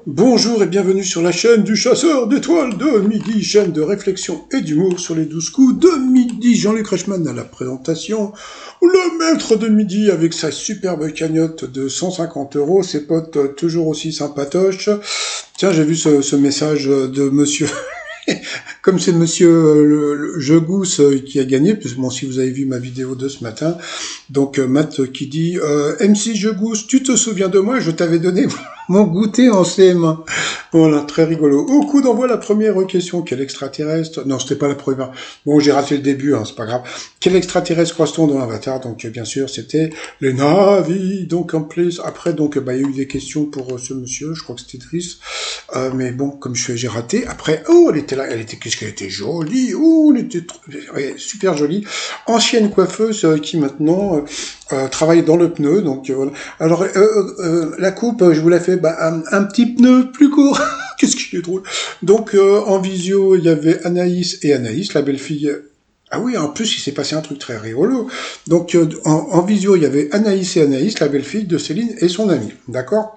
Bonjour et bienvenue sur la chaîne du chasseur d'étoiles de midi, chaîne de réflexion et d'humour sur les 12 coups de midi. Jean-Luc Reichmann à la présentation, le maître de midi avec sa superbe cagnotte de 150 €, ses potes toujours aussi sympatoches. Tiens, j'ai vu ce message de monsieur... Comme c'est monsieur le jeu Gousse qui a gagné, puisque bon, si vous avez vu ma vidéo de ce matin, donc Matt qui dit MC Jeu Gousse, tu te souviens de moi, je t'avais donné mon goûter en CM1. Voilà, très rigolo. Au coup d'envoi, la première question, quel extraterrestre... Non, c'était pas la première. Bon, j'ai raté le début, hein, c'est pas grave. Quel extraterrestre croise-t-on dans l'Avatar? Donc, bien sûr, c'était les Navi. Donc, en plus, après, donc, il y a eu des questions pour ce monsieur, je crois que c'était Driss. Mais bon, comme j'ai raté. Après, oh, elle était là, qu'est-ce qu'elle était jolie. Oh, elle était super jolie. Ancienne coiffeuse qui maintenant travaille dans le pneu. Donc, voilà. Alors, la coupe, je vous la fais un petit pneu plus court. Qu'est-ce qu'il est drôle. Donc, en visio, il y avait Anaïs et Anaïs, la belle-fille. Ah oui, en plus, il s'est passé un truc très rigolo. Donc, en visio, il y avait Anaïs et Anaïs, la belle-fille de Céline et son amie. D'accord?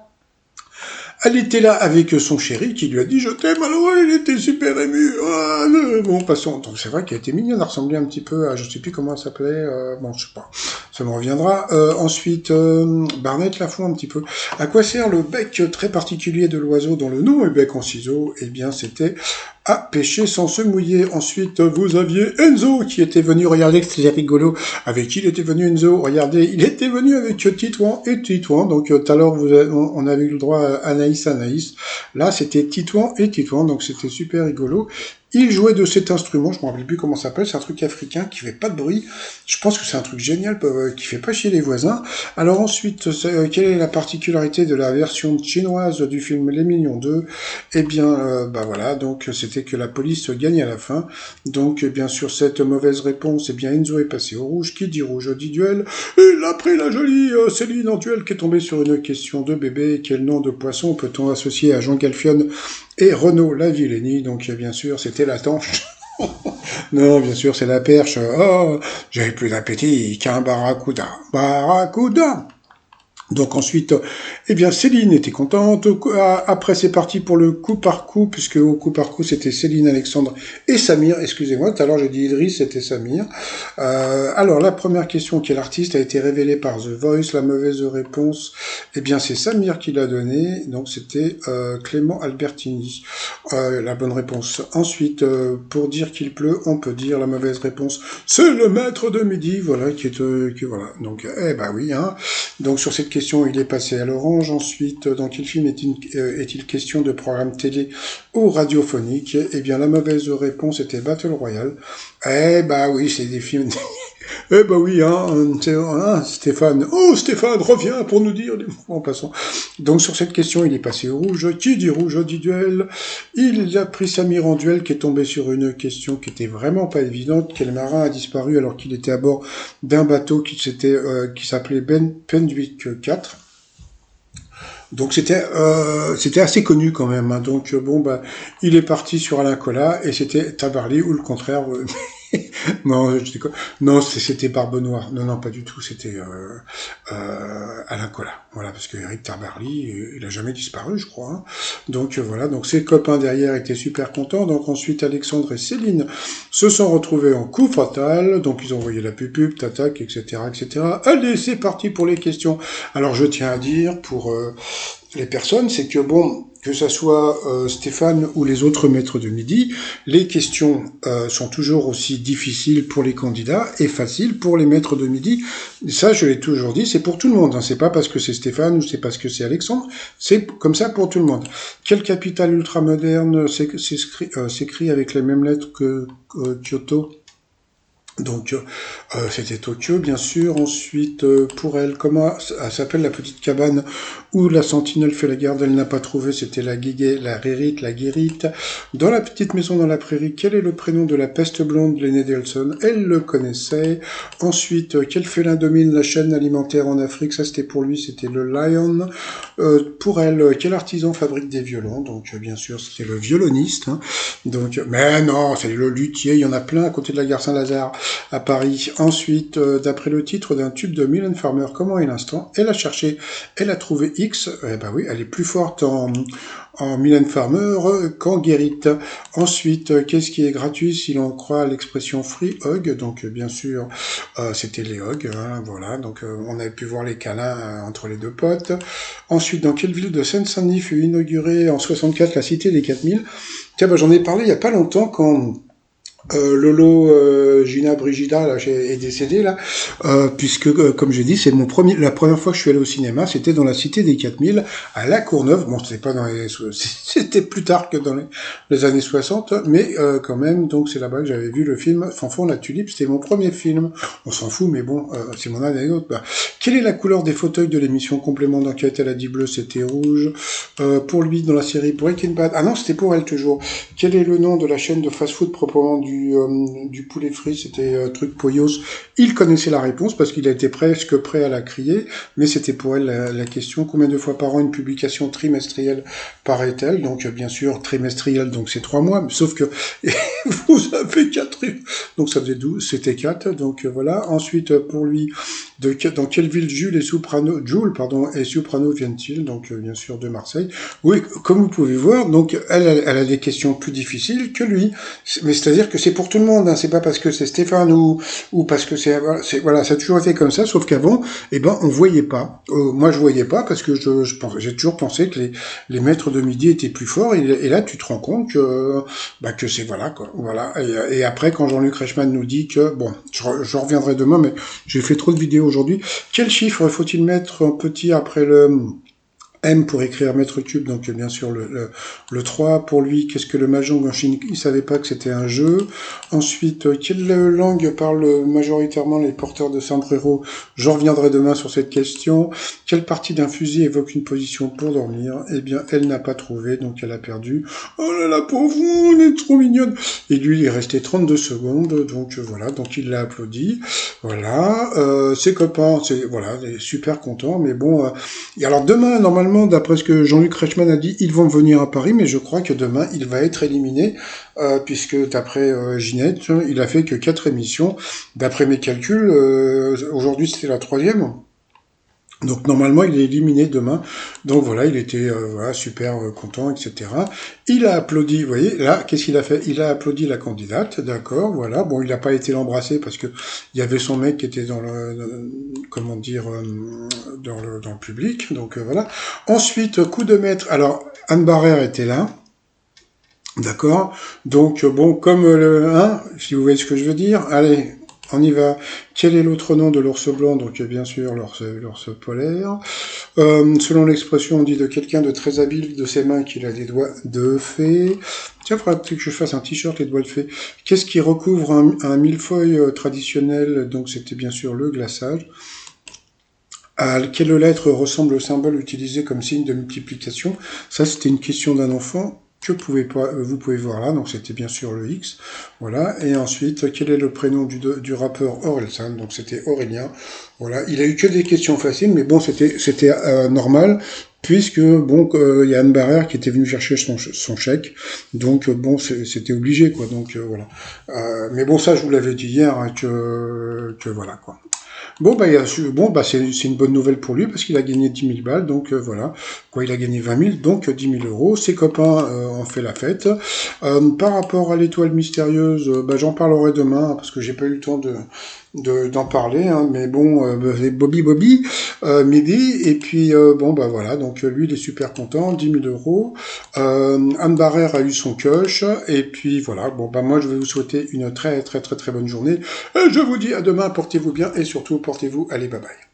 Elle était là avec son chéri qui lui a dit « Je t'aime ». Alors elle était super émue. Ah, bon, passons. Donc c'est vrai qu'elle était mignonne, elle ressemblait un petit peu à, je sais plus comment elle s'appelait, bon, je sais pas, ça me reviendra. Ensuite, Barnett la fout un petit peu. À quoi sert le bec très particulier de l'oiseau dont le nom est bec en ciseaux? Eh bien, c'était à pêcher sans se mouiller. Ensuite, vous aviez Enzo qui était venu, regardez, c'était rigolo. Avec qui il était venu, Enzo? Regardez, il était venu avec Titouan et Titouan. Donc, tout à l'heure, on avait eu le droit à Anaïs. Là, c'était Titouan et Titouan, donc c'était super rigolo. Il jouait de cet instrument, je me rappelle plus comment ça s'appelle, c'est un truc africain qui fait pas de bruit. Je pense que c'est un truc génial qui fait pas chier les voisins. Alors ensuite, quelle est la particularité de la version chinoise du film Les Mignons 2? Eh bien, voilà, donc c'était que la police gagne à la fin. Donc, bien sûr, cette mauvaise réponse, eh bien, Enzo est passé au rouge. Qui dit rouge dit duel. Et il a pris la jolie Céline en duel qui est tombée sur une question de bébé. Quel nom de poisson peut-on associer à Jean Galfion et Renaud Lavillenie? Donc, bien sûr, c'était la tanche. Non, bien sûr, c'est la perche. Oh, j'avais plus d'appétit qu'un barracuda. Barracuda! Donc ensuite, eh bien Céline était contente. Après c'est parti pour le coup par coup, puisque au coup par coup c'était Céline, Alexandre et Samir. Excusez-moi, tout à l'heure j'ai dit Idriss, c'était Samir. Alors la première question, quel artiste a été révélé par The Voice? La mauvaise réponse, eh bien c'est Samir qui l'a donné. Donc c'était Clément Albertini. La bonne réponse. Ensuite, pour dire qu'il pleut, on peut dire la mauvaise réponse. C'est le maître de midi, voilà, qui voilà. Donc oui, hein. Donc sur cette question, il est passé à l'orange. Ensuite, dans quel film est-il question de programme télé ou radiophonique? Eh bien, la mauvaise réponse était Battle Royale. Oui, c'est des films... oui, Stéphane. Oh, Stéphane, reviens pour nous dire... En passant. Donc sur cette question, il est passé au rouge. Qui dit rouge dit duel. Il a pris Samir en duel, qui est tombé sur une question qui était vraiment pas évidente. Quel marin a disparu alors qu'il était à bord d'un bateau qui s'appelait Ben Penduick 4? Donc c'était assez connu quand même. Hein. Donc il est parti sur Alain Colas et c'était Tabarly ou le contraire. Non, non, c'était Barbe Noire. Non, pas du tout. C'était Alain Colas. Voilà, parce que Eric Tabarly, il a jamais disparu, je crois. Hein. Donc voilà. Donc ses copains derrière étaient super contents. Donc ensuite, Alexandre et Céline se sont retrouvés en coup fatal. Donc ils ont envoyé la pupube, tatac, etc., etc. Allez, c'est parti pour les questions. Alors je tiens à dire pour les personnes, c'est que que ça soit Stéphane ou les autres maîtres de midi, les questions sont toujours aussi difficiles pour les candidats et faciles pour les maîtres de midi. Ça, je l'ai toujours dit, c'est pour tout le monde. Hein. C'est pas parce que c'est Stéphane ou c'est parce que c'est Alexandre, c'est comme ça pour tout le monde. Quelle capitale ultramoderne s'écrit avec les mêmes lettres que Kyoto? Donc, c'était Tokyo, bien sûr. Ensuite, pour elle, comment s'appelle la petite cabane où la sentinelle fait la garde? Elle n'a pas trouvé, c'était la Rérite, la Guérite. Dans la petite maison dans la prairie, quel est le prénom de la peste blonde, Lenny Delson? Elle le connaissait. Ensuite, quel félin domine la chaîne alimentaire en Afrique? Ça, c'était pour lui, c'était le lion. Pour elle, quel artisan fabrique des violons? Donc, bien sûr, c'était le violoniste. Hein. Donc, mais non, c'est le luthier, il y en a plein à côté de la gare Saint-Lazare. À Paris. Ensuite, d'après le titre d'un tube de Mylène Farmer, comment est l'instant? Elle a cherché, elle a trouvé X. Oui, elle est plus forte en Mylène Farmer qu'en Guérite. Ensuite, qu'est-ce qui est gratuit si l'on croit à l'expression free hug? Donc bien sûr, c'était les hugs, hein, voilà. Donc on avait pu voir les câlins entre les deux potes. Ensuite, dans quelle ville de Seine-Saint-Denis fut inaugurée en 64 la Cité des 4000? Tiens, bah, j'en ai parlé il y a pas longtemps quand Lolo Gina Brigida là, est décédée là, puisque comme j'ai dit, c'est la première fois que je suis allé au cinéma, c'était dans la Cité des 4000 à La Courneuve. Bon, c'était pas dans c'était plus tard que dans les années 60, mais quand même, donc c'est là-bas que j'avais vu le film Fanfan la Tulipe. C'était mon premier film. On s'en fout, mais bon, c'est mon anecdote. Bah. Quelle est la couleur des fauteuils de l'émission Complément d'enquête? Elle a dit bleu, c'était rouge. Pour lui, dans la série Breaking Bad, ah non, c'était pour elle toujours. Quel est le nom de la chaîne de fast-food proprement du poulet frit? C'était truc Poyos. Il connaissait la réponse parce qu'il a été presque prêt à la crier, mais c'était pour elle la question. Combien de fois par an une publication trimestrielle paraît-elle? Donc bien sûr trimestrielle, donc c'est 3 mois, sauf que vous avez 4, donc ça faisait 12, c'était 4, donc voilà. Ensuite pour lui, dans quelle ville Jules et Soprano viennent-ils? Donc bien sûr de Marseille. Oui, comme vous pouvez voir, donc elle a des questions plus difficiles que lui, mais c'est-à-dire que c'est pour tout le monde, hein. C'est pas parce que c'est Stéphane ou parce que voilà, ça a toujours été comme ça, sauf qu'avant, eh ben on voyait pas. Moi je voyais pas parce que j'ai toujours pensé que les maîtres de midi étaient plus forts, et là tu te rends compte que c'est voilà quoi, voilà. Et après quand Jean-Luc Reichmann nous dit que bon, je reviendrai demain, mais j'ai fait trop de vidéos aujourd'hui. Quel chiffre faut-il mettre en petit après le M pour écrire mètre cube, donc bien sûr le 3. Pour lui, qu'est-ce que le mahjong en Chine? Il savait pas que c'était un jeu. Ensuite, quelle langue parlent majoritairement les porteurs de sombrero? J'en reviendrai demain sur cette question. Quelle partie d'un fusil évoque une position pour dormir? Eh bien, elle n'a pas trouvé, donc elle a perdu. Oh là là, pauvre, elle est trop mignonne. Et lui, il est resté 32 secondes, donc voilà, donc il l'a applaudi. Voilà, ses copains, voilà, il est super content, mais bon, et alors demain, normalement, d'après ce que Jean-Luc Reichmann a dit, ils vont venir à Paris, mais je crois que demain, il va être éliminé, puisque d'après Ginette, il a fait que 4 émissions. D'après mes calculs, aujourd'hui c'était la 3e. Donc normalement il est éliminé demain. Donc voilà, il était voilà, super content, etc. Il a applaudi, vous voyez, là, qu'est-ce qu'il a fait? Il a applaudi la candidate, d'accord, voilà. Bon, il n'a pas été l'embrasser parce que il y avait son mec qui était dans comment dire, dans le public, donc voilà. Ensuite, coup de maître, alors Anne Barrère était là. D'accord. Donc bon, comme si vous voyez ce que je veux dire, allez, on y va. Quel est l'autre nom de l'ours blanc? Donc bien sûr l'ours polaire. Selon l'expression, on dit de quelqu'un de très habile de ses mains qu'il a des doigts de fée. Tiens, il faudra que je fasse un t-shirt les doigts de fée. Qu'est-ce qui recouvre un millefeuille traditionnel? Donc c'était bien sûr le glaçage. À quelle lettre ressemble le symbole utilisé comme signe de multiplication? Ça, c'était une question d'un enfant que vous pouvez voir là, donc c'était bien sûr le X, voilà, et ensuite, quel est le prénom du rappeur Orelsan? Donc c'était Aurélien, voilà, il a eu que des questions faciles, mais bon, c'était normal, puisque, bon, il y a Anne Barrère qui était venue chercher son chèque, donc bon, c'était obligé, quoi, donc voilà. Mais bon, ça, je vous l'avais dit hier, hein, que voilà, quoi. Bon, c'est une bonne nouvelle pour lui parce qu'il a gagné 10 000 balles, donc voilà. Quoi, il a gagné 20 000, donc 10 000 euros. Ses copains ont fait la fête. Par rapport à l'étoile mystérieuse, j'en parlerai demain parce que j'ai pas eu le temps d'en parler, hein, mais bon, c'est Bobby, midi, et puis voilà, donc lui il est super content, 10 000 euros. Anne Barrère a eu son coche, et puis voilà, moi je vais vous souhaiter une très très très très bonne journée, et je vous dis à demain, portez-vous bien, et surtout portez-vous, allez bye bye.